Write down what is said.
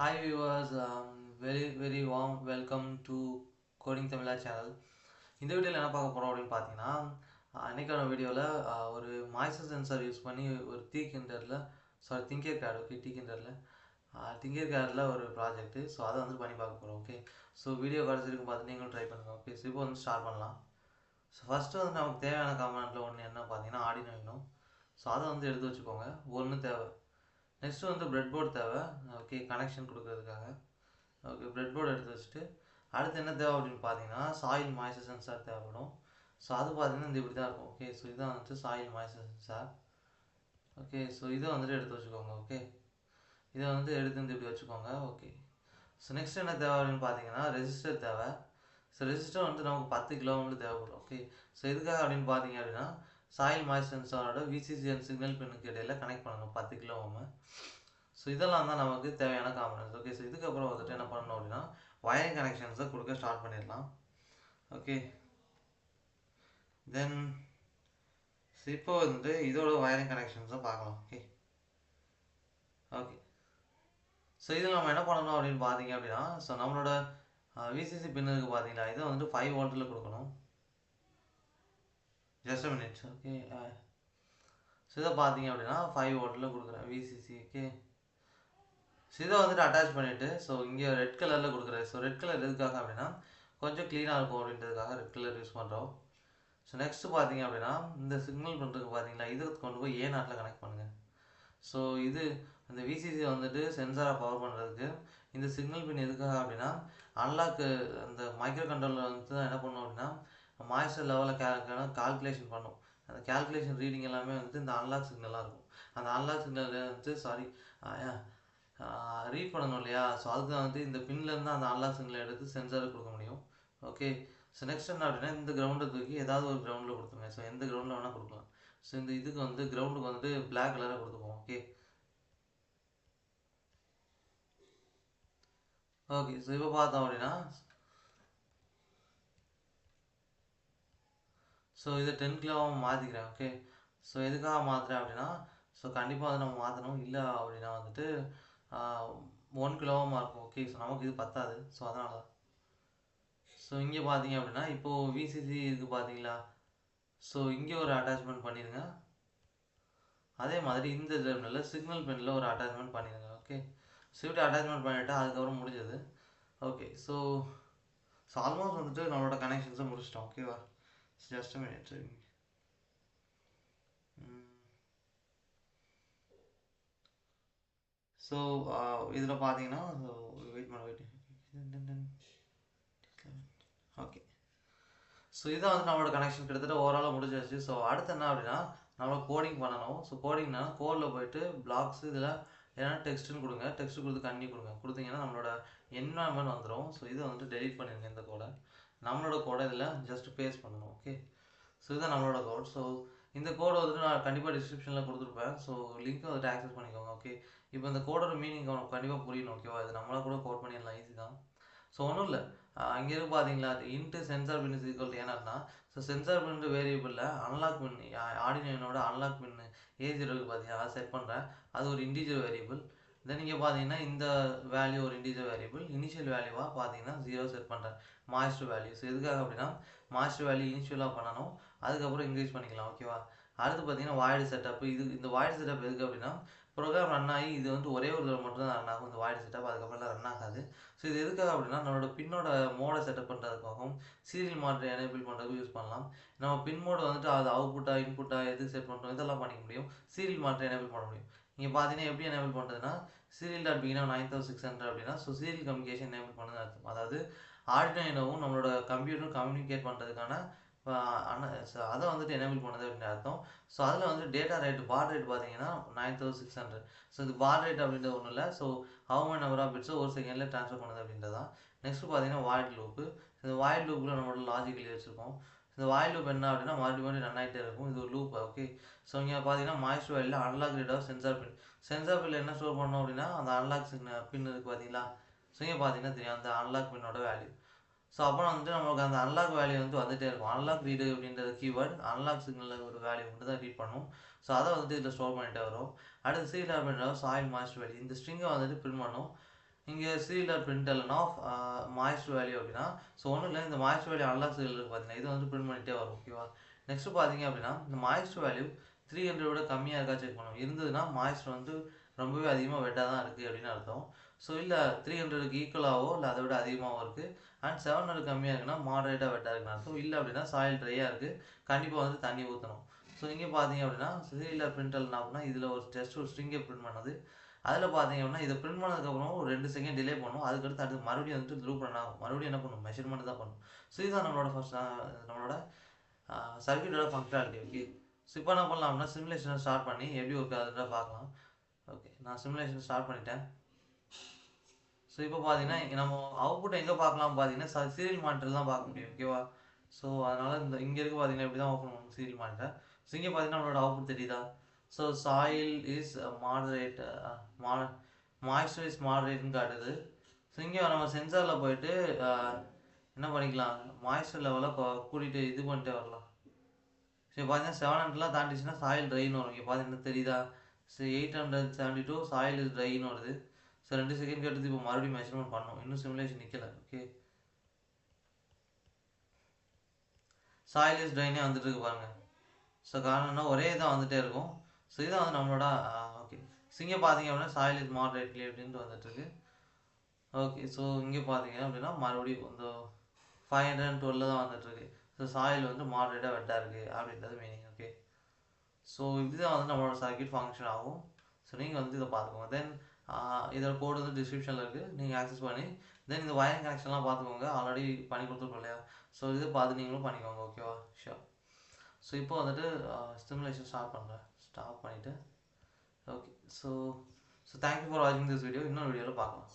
Hi viewers, very warm welcome to Coding Tamila channel. இந்த வீடியோவில் என்ன பார்க்க போகிறோம் அப்படின்னு பார்த்தீங்கன்னா அன்றைக்கான வீடியோவில் ஒரு மாய்ஸ்சர் சென்சார் யூஸ் பண்ணி ஒரு திங்கர் கேட் ஓகே திங்கர் கேடில் ஒரு ப்ராஜெக்ட்டு. ஸோ அதை வந்து பண்ணி பார்க்க போகிறோம். ஓகே, ஸோ வீடியோ கடைசிருக்கும் பார்த்து நீங்களும் ட்ரை பண்ணுங்கள். ஓகே, ஸோ இப்போ வந்து ஸ்டார்ட் பண்ணலாம். ஸோ ஃபஸ்ட்டு வந்து நமக்கு தேவையான காம்பனண்ட்டில் ஒன்று என்ன பார்த்தீங்கன்னா ஆர்டினோ வேணும். ஸோ அதை வந்து எடுத்து வச்சுக்கோங்க. ஒன்று தேவை. நெக்ஸ்ட்டு வந்து பிரெட் போர்டு தேவை. ஓகே, கனெக்ஷன் கொடுக்கறதுக்காக. ஓகே, பிரெட் போர்டு எடுத்து வச்சுட்டு அடுத்து என்ன தேவை அப்படின்னு பார்த்தீங்கன்னா சாயில் மாய்ஸ்சர் சென்சார் தேவைப்படும். ஸோ அது பார்த்தீங்கன்னா இந்த இப்படி தான் இருக்கும். ஓகே, ஸோ இதான் வந்துட்டு soil moisture sensor. Okay, so இதை வந்துட்டு எடுத்து வச்சுக்கோங்க. ஓகே, இதை வந்து எடுத்து வந்து இப்படி வச்சுக்கோங்க. ஓகே, ஸோ நெக்ஸ்ட் என்ன தேவை அப்படின்னு பார்த்தீங்கன்னா ரெஜிஸ்டர் தேவை. ஸோ ரெஜிஸ்டர் வந்து நமக்கு 10 கிலோ வந்து தேவைப்படும். ஓகே, ஸோ எதுக்காக அப்படின்னு பார்த்தீங்க அப்படின்னா சாயில் மாய்ஸ்சர் சென்சாரோட விசிசி அண்ட் சிக்னல் பின்னுக்கு இடையில கனெக்ட் பண்ணணும் 10 கிலோ ஓம். ஸோ இதெல்லாம் தான் நமக்கு தேவையான காம்பனன்ட்ஸ். ஓகே, ஸோ இதுக்கப்புறம் வந்துட்டு என்ன பண்ணணும் அப்படின்னா வயரிங் கனெக்ஷன்ஸை கொடுக்க ஸ்டார்ட் பண்ணிடலாம். ஓகே, தென் இப்போ வந்துட்டு இதோட வயரிங் கனெக்ஷன்ஸை பார்க்கலாம். ஓகே ஓகே ஸோ இதில் நம்ம என்ன பண்ணணும் அப்படின்னு பார்த்தீங்க அப்படின்னா ஸோ நம்மளோட விசிசி பின் இருக்குது பார்த்தீங்களா, இதை வந்துட்டு 5 வோல்ட்டில் கொடுக்கணும். Just a minutes. Okay, so இதை பார்த்தீங்க அப்படின்னா 5 வோல்ட்டில் கொடுக்குறேன் விசிசி. ஓகே, ஸோ இதை வந்துட்டு அட்டாச் பண்ணிவிட்டு ஸோ இங்கே ரெட் கலரில் கொடுக்குறேன். ஸோ ரெட் கலர் எதுக்காக அப்படின்னா கொஞ்சம் க்ளீனாக இருக்கும் அப்படின்றதுக்காக ரெட் கலர் யூஸ் பண்ணுறோம். ஸோ நெக்ஸ்ட்டு பார்த்தீங்க அப்படின்னா இந்த சிக்னல் பண்ணுறதுக்கு பார்த்தீங்களா, இதை கொண்டு போய் நாட்டில் கனெக்ட் பண்ணுங்கள். ஸோ இது அந்த விசிசி வந்துட்டு சென்சாரை பவர் பண்ணுறதுக்கு இந்த சிக்னல் பின் எதுக்காக அப்படின்னா அன்லாக்கு அந்த மைக்ரோ கண்ட்ரோலர் வந்து என்ன பண்ணும் அப்படின்னா மாய்ஸ்சர் லெவலில் கால்குலேஷன் பண்ணும். அந்த கால்குலேஷன் ரீடிங் எல்லாமே வந்துட்டு இந்த அன்லாக் சிக்னலாக இருக்கும். அந்த அன்லாக் சிக்னல் வந்து ரீட் பண்ணணும் இல்லையா, ஸோ அதுக்கு வந்துட்டு இந்த பின்லேருந்து அந்த அன்லாக் சிக்னலை எடுத்து சென்சாருக்கு கொடுக்க முடியும். ஓகே, ஸோ நெக்ஸ்ட் என்ன அப்படின்னா இந்த கிரவுண்டை தூக்கி ஏதாவது ஒரு கிரவுண்டில் கொடுத்துருங்க. ஸோ எந்த கிரவுண்டில் வேணால் கொடுக்கலாம். ஸோ இந்த இதுக்கு வந்து கிரவுண்டுக்கு வந்துட்டு பிளாக் கலராக கொடுத்துப்போம். ஓகே ஓகே ஸோ இப்போ பார்த்தோம் அப்படின்னா ஸோ இதை 10 கிலோவாக மாற்றிக்கிறேன். ஓகே, ஸோ எதுக்காக மாற்றுறேன் அப்படின்னா ஸோ கண்டிப்பாக அதை நம்ம மாற்றணும். இல்லை அப்படின்னா வந்துட்டு 1 கிலோவாக இருக்கும். ஓகே, ஸோ நமக்கு இது பத்தாது. ஸோ அதனால தான். ஸோ இங்கே பார்த்தீங்க அப்படின்னா இப்போது விசிசி இருக்குது பார்த்தீங்களா, ஸோ இங்கே ஒரு அட்டாச்மெண்ட் பண்ணிடுங்க. அதே மாதிரி இந்த டெர்மினலில் சிக்னல் பின்னில் ஒரு அட்டாச்மெண்ட் பண்ணிடுங்க. ஓகே, ஸோ இப்படி அட்டாச்மெண்ட் பண்ணிவிட்டா அதுக்கப்புறம் முடிஞ்சது. ஓகே, ஸோ ஆல்மோஸ்ட் வந்துட்டு நம்மளோட கனெக்ஷன்ஸை முடிச்சிட்டோம். ஓகேவா, ஜஸ்ட் அ மினிட். ஸோ இதில் பார்த்தீங்கன்னா வெயிட் ஓகே, ஸோ இதான் வந்து நம்மளோட கனெக்ஷன் கிட்டத்தட்ட ஓவராலாக முடிஞ்சாச்சு. ஸோ அடுத்து என்ன அப்படின்னா நம்ம கோடிங் பண்ணணும். ஸோ கோடிங்னா கோடில் போயிட்டு பிளாக்ஸ் இதில் ஏன்னா டெக்ஸ்ட்டுன்னு கொடுங்க. டெக்ஸ்ட்டு கொடுத்து கொடுத்தீங்கன்னா நம்மளோட என்வரான்மெண்ட் வந்துடும். ஸோ இதை வந்துட்டு டெலிட் பண்ணிடுங்க. இந்த கோடை நம்மளோட கோடை இதில் ஜஸ்ட் பேஸ்ட் பண்ணணும். ஓகே, ஸோ இதுதான் நம்மளோட கோட். ஸோ இந்த கோடை வந்துட்டு நான் கண்டிப்பாக டிஸ்கிரிப்ஷனில் கொடுத்துருப்பேன். ஸோ லிங்க்கை வந்துட்டு ஆக்சஸ் பண்ணிக்கோங்க. ஓகே, இப்போ இந்த கோடோட மீனிங் கண்டிப்பாக புரியணும். ஓகேவா, இது நம்மளால் கூட கோட் பண்ணிடலாம், ஈஸி தான். ஸோ ஒன்றும் இல்லை, அங்கே இருக்கு பார்த்தீங்களா into sensor pin is equal to ஏன்னா ஸோ சென்சார் பின் வேரியபிளில் அன்லாக் பின் ஆர்டினோட அன்லாக் பின் A0 இருக்குது பார்த்தீங்கன்னா அதை செட் பண்ணுறேன். அது ஒரு இன்டிஜர் வேரியபிள். தென் இங்கே பார்த்தீங்கன்னா இந்த வேல்யூ ஒரு இன்டிஜர் வேரியபிள். இனிஷியல் வேல்யூவாக பார்த்தீங்கன்னா 0 செட் பண்ணுறேன். Master value. ஸோ எதுக்காக அப்படின்னா மாஸ்டர் வேல்யூ இனிஷியலாக பண்ணணும், அதுக்கப்புறம் இன்க்ரீஸ் பண்ணிக்கலாம். ஓகேவா, அடுத்து பார்த்தீங்கன்னா வாய்டு செட்டப். இந்த வாய்டு செட்டப் எதுக்கு அப்படின்னா ப்ரோக்ராம் ரன் ஆகி இது வந்து ஒரே ஒரு தடவை மட்டும் தான் ரன் ஆகும் இந்த வாய்டு செட்டப், அதுக்கப்புறம் ரன் ஆகாது. ஸோ இது எதுக்காக அப்படின்னா நம்மளோட பின்னோட மோடை செட்டப் பண்ணுறதுக்காகவும் சீரியல் மாடல் எனேபிள் பண்ணுறதுக்கு யூஸ் பண்ணலாம். நம்ம பின் மோடு வந்துட்டு அது அவுட்புட்டாக இன்புட்டாக எது செட் பண்ணுறோம் இதெல்லாம் பண்ணிக்க முடியும். சீரியல் மாடல் எனேபிள் பண்ண முடியும். நீங்கள் பார்த்தீங்கன்னா எப்படி எனேபிள் பண்ணுறதுன்னா சீரியல் டாட் பிகினா 9600 அப்படின்னா ஸோ சீரியல் கம்யூனிகேஷன் எனேபிள் பண்ணுறது அர்த்தம். அதாவது ஆர்டினோவும் நம்மளோட கம்ப்யூட்டரும் கம்யூனிகேட் பண்ணுறதுக்கான அதை வந்துட்டு எனேபிள் பண்ணுது அப்படின்னு அர்த்தம். ஸோ அதில் வந்து டேட்டா ரேட் பாட் ரேட் பார்த்தீங்கன்னா 9600. ஸோ இது பாட் ரேட் அப்படின்றது ஒன்றும் இல்லை. So how many number of பிட்ஸை ஒரு செகண்டில் ட்ரான்ஸ்ஃபர் பண்ணுது அப்படின்றது தான். நெக்ஸ்ட் பார்த்தீங்கன்னா வாய்ட் லூப்பு. இந்த வாய்ட் லூப்பில் நம்மளோட லாஜிக் எழுதி வச்சுருக்கோம். இந்த வாய்ட் லூப் என்ன அப்படின்னா மறுபடியும் ரன் ஆகிட்டே இருக்கும். இது ஒரு லூப். ஓகே, ஸோ இங்கே பார்த்தீங்கன்னா moisture value analog read of sensor pin. Sensor பின்னில் என்ன ஸ்டோர் பண்ணோம் அப்படின்னா அந்த அன்லாக் பின் இருக்குது பார்த்தீங்களா, ஸோ இங்கே பார்த்தீங்கன்னா தெரியும் அந்த அன்லாக் பின்னோட வேல்யூ. ஸோ அப்புறம் வந்துட்டு நமக்கு அந்த அன்லாக் வேல்யூ வந்து வந்துகிட்டே இருக்கும். அன்லாக் ரீடு அப்படின்றது கீவேர்ட் அன்லாக் சிக்னலில் ஒரு வேல்யூ மட்டும் தான் ரீட் பண்ணும். ஸோ அதை வந்துட்டு இதில் ஸ்டோர் பண்ணிகிட்டே வரும். அடுத்து சீரியல் அப்படின்ற சாயில் மாஸ்டர் வேல்யூ இந்த ஸ்ட்ரிங்கை வந்துட்டு பிரிண்ட் பண்ணும். இங்கே சீரியல் பிரிண்ட் இல்லைனா மாய்ஸ்ட் வேல்யூ அப்படின்னா ஸோ ஒன்றும் இல்லை இந்த மாய்ஸ்ட் வேல்யூ அன்லாக் சீரியல் இருக்குது பார்த்தீங்கன்னா இது வந்து பிரிண்ட் பண்ணிகிட்டே வரும் ஓகேவா. நெக்ஸ்ட் பார்த்தீங்க அப்படின்னா இந்த மாய்ஸ்ட் வேல்யூ 300 விட கம்மியாக இருக்கா செக் பண்ணணும். இருந்ததுன்னா மாய்ஸ்ட் வந்து ரொம்பவே அதிகமாக வெட்டாக தான் இருக்குது அப்படின்னு அர்த்தம். ஸோ இல்லை 300க்கு ஈக்குவலாகவோ இல்லை அதை விட அதிகமாகவும் இருக்குது அண்ட் 700 கம்மியாக இருக்குன்னா மாடரேட்டாக வெட்டாக இருக்குன்னு அர்த்தம். இல்லை அப்படின்னா சாயில் ட்ரையாக இருக்குது, கண்டிப்பாக வந்து தண்ணி ஊற்றணும். ஸோ இங்கே பார்த்தீங்க அப்படின்னா சீரியல் பிரிண்ட் இல்லைனா அப்படின்னா இதில் ஒரு ஜஸ்ட் ஒரு ஸ்ட்ரிங்கை பிரிண்ட் பண்ணது. அதில் பார்த்தீங்க அப்படின்னா இதை பிரிண்ட் பண்ணதுக்கப்புறம் ஒரு 2 செகண்ட் டிலே பண்ணும். அதுக்கடுத்து அடுத்து மறுபடியும் வந்துட்டு லூப் ரன் ஆகும். மறுபடியும் என்ன பண்ணும், மெஷர்மெண்ட் தான் பண்ணும். ஸோ இதுதான் நம்மளோட ஃபர்ஸ்ட் நம்மளோட சர்க்யூட்டோட ஃபங்க்ஷனாலிட்டி. ஓகே. ஸோ இப்போ என்ன பண்ணலாம் அப்படின்னா சிமுலேஷனை ஸ்டார்ட் பண்ணி எப்படி ஒர்க் ஆகுதுன்றத பார்க்கலாம். ஓகே, நான் சிமுலேஷன் ஸ்டார்ட் பண்ணிட்டேன். ஸோ இப்போ பார்த்தீங்கன்னா நம்ம அவுட்புட் எங்கே பார்க்கலாம் பார்த்தீங்கன்னா சீரியல் மானிட்டர் தான் பார்க்க முடியும் ஓகேவா. ஸோ அதனால் இந்த இங்கே இருக்க பார்த்தீங்கன்னா இப்படி தான் ஓப்பன் பண்ணும் சீரியல் மானிட்டர். ஸோ இங்கே பார்த்தீங்கன்னா நம்மளோட அவுட்புட் தெரியுதா. So soil is moderate moisture is மாடரேட்னு காட்டுது. ஸோ இங்கே நம்ம சென்சாரில் போயிட்டு என்ன பண்ணிக்கலாம், மாய்ஸ்டர் லெவலை கூட்டிகிட்டு இது பண்ணிட்டே வரலாம். ஸோ பார்த்தீங்கன்னா 700 தாண்டிச்சுன்னா சாயில் ட்ரைன்னு வரும். இங்கே பார்த்தீங்கன்னா தெரியுதா. ஸோ 872 சாயில் இஸ் ட்ரைன்னு வருது. ஸோ 2 செகண்ட் கட்டுது. இப்போ மறுபடியும் மெஷர்மெண்ட் பண்ணணும். இன்னும் சிமுலேஷன் நிற்கலை. ஓகே, சாயில் இஸ் ட்ரைனே வந்துட்டு இருக்கு பாருங்கள். ஸோ காரணம்னா ஒரே இதாக வந்துகிட்டே இருக்கும். ஸோ இதான் வந்து நம்மளோட ஓகே. ஸோ இங்கே பார்த்தீங்க அப்படின்னா சாயில் இஸ் மாடரேட்லி அப்படின்ட்டு வந்துட்டுருக்கு. ஓகே, ஸோ இங்கே பார்த்தீங்க அப்படின்னா மறுபடியும் இந்த 512 தான் வந்துட்டுருக்கு. ஸோ சாயில் வந்து மாடரேட்டாக வெட்டாக இருக்குது அப்படின்றது மீனிங். ஓகே, ஸோ இதுதான் வந்து நம்மளோட சர்க்யூட் ஃபங்க்ஷன் ஆகும். ஸோ நீங்கள் வந்து இதை பார்த்துக்கோங்க. தென் இதோட கோடு வந்து டிஸ்கிரிப்ஷனில் இருக்குது, நீங்கள் ஆக்சஸ் பண்ணி தென் இந்த வயரிங் கனெக்ஷன்லாம் பார்த்துக்கோங்க. ஆல்ரெடி பண்ணி கொடுத்துருக்கோம் இல்லையா. ஸோ இதை பார்த்து நீங்களும் பண்ணிக்கோங்க ஓகேவா. ஷியோர். ஸோ இப்போ வந்துட்டு ஸ்டிமுலேஷன் ஸ்டார்ட் பண்ணுறேன். ஸ்டாப் பண்ணிவிட்டு ஓகே. ஸோ தேங்க்யூ ஃபார் வாட்சிங் திஸ் வீடியோ. இன்னொரு வீடியோவில் பார்க்கலாம்.